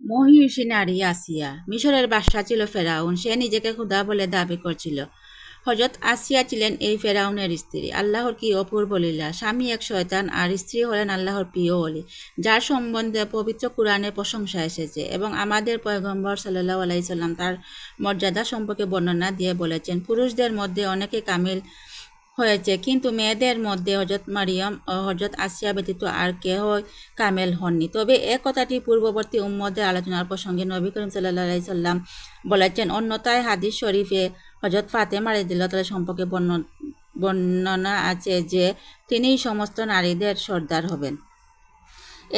মহিষী নারী আসিয়া। মিশরের বাদশা ছিল ফেরাউন। সে নিজেকে ক্ষুধা বলে দাবি করছিল। হযরত আসিয়া ছিলেন এই ফেরাউনের স্ত্রী। আল্লাহর কি অপূর্ব লীলা! স্বামী এক শয়তান আর স্ত্রী হলেন আল্লাহর প্রিয় অলি, যার সম্বন্ধে পবিত্র কুরআনে প্রশংসা এসেছে। এবং আমাদের পয়গম্বর সাল্লাল্লাহু আলাইহি সাল্লাম তার মর্যাদা সম্পর্কে বর্ণনা দিয়ে বলেছেন, পুরুষদের মধ্যে অনেকে কামিল হয়েছে, কিন্তু মেয়েদের মধ্যে হযরত মারিয়াম ও হযরত আসিয়া ব্যতীত আর কেহই কামেল হননি। তবে এ কথাটি পূর্ববর্তী উম্মদের আলোচনার প্রসঙ্গে নবী করিম সাল্লাল্লাহু আলাইহি সাল্লাম বলেছেন। অন্যথায় হাদিস শরীফে হযরত ফাতেমা রাদিয়াল্লাহু তাআলা সম্পর্কে বর্ণনা আছে যে তিনিই সমস্ত নারীদের সর্দার হবেন।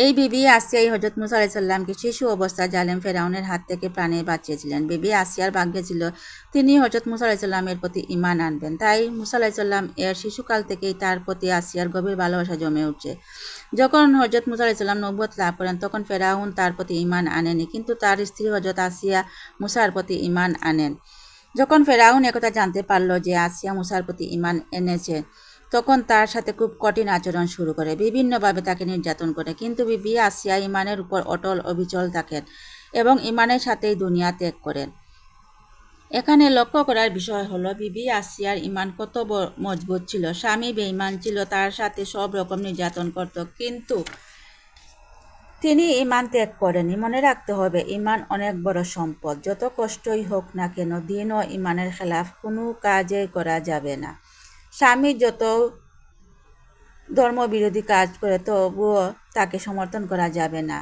এই বিবি আসিয়াই হযরত মুসা আলাইহিস সালামকে শিশু অবস্থায় জালেম ফেরাউনের হাত থেকে প্রাণে বাঁচিয়েছিলেন। বিবি আসিয়ার ভাগ্যে ছিল তিনি হযরত মুসা আলাইহিস সালামের প্রতি ঈমান আনবেন। তাই মুসা আলাইহিস সালাম এর শিশুকাল থেকেই তার প্রতি আসিয়ার গভীর ভালোবাসা জমে উঠছে। যখন হযরত মুসা আলাইহিস সালাম নবুয়ত লাভ করেন, তখন ফেরাউন তার প্রতি ঈমান আনেনি, কিন্তু তার স্ত্রী হযরত আসিয়া মুসার প্রতি ঈমান আনেন। যখন ফেরাউন একথা জানতে পারল যে আসিয়া মুসার প্রতি ঈমান এনেছে, তখন তার সাথে খুব কঠিন আচরণ শুরু করে, বিভিন্নভাবে তাকে নির্যাতন করে। কিন্তু বিবি আসিয়া ঈমানের উপর অটল অবিচল থাকেন এবং ঈমানের সাথেই দুনিয়া ত্যাগ করেন। এখানে লক্ষ্য করার বিষয় হলো বিবি আসিয়ার ঈমান কত মজবুত ছিল। স্বামী বেঈমান ছিল, তার সাথে সব রকম নির্যাতন করত, কিন্তু তিনি ঈমান ত্যাগ করেনি। মনে রাখতে হবে, ঈমান অনেক বড় সম্পদ। যত কষ্টই হোক না কেন, দ্বীন ও ঈমানের খেলাফ কোনো কাজই করা যাবে না। স্বামী যত ধর্মবিরোধী কাজ করে, তবুও তাকে সমর্থন করা যাবে না।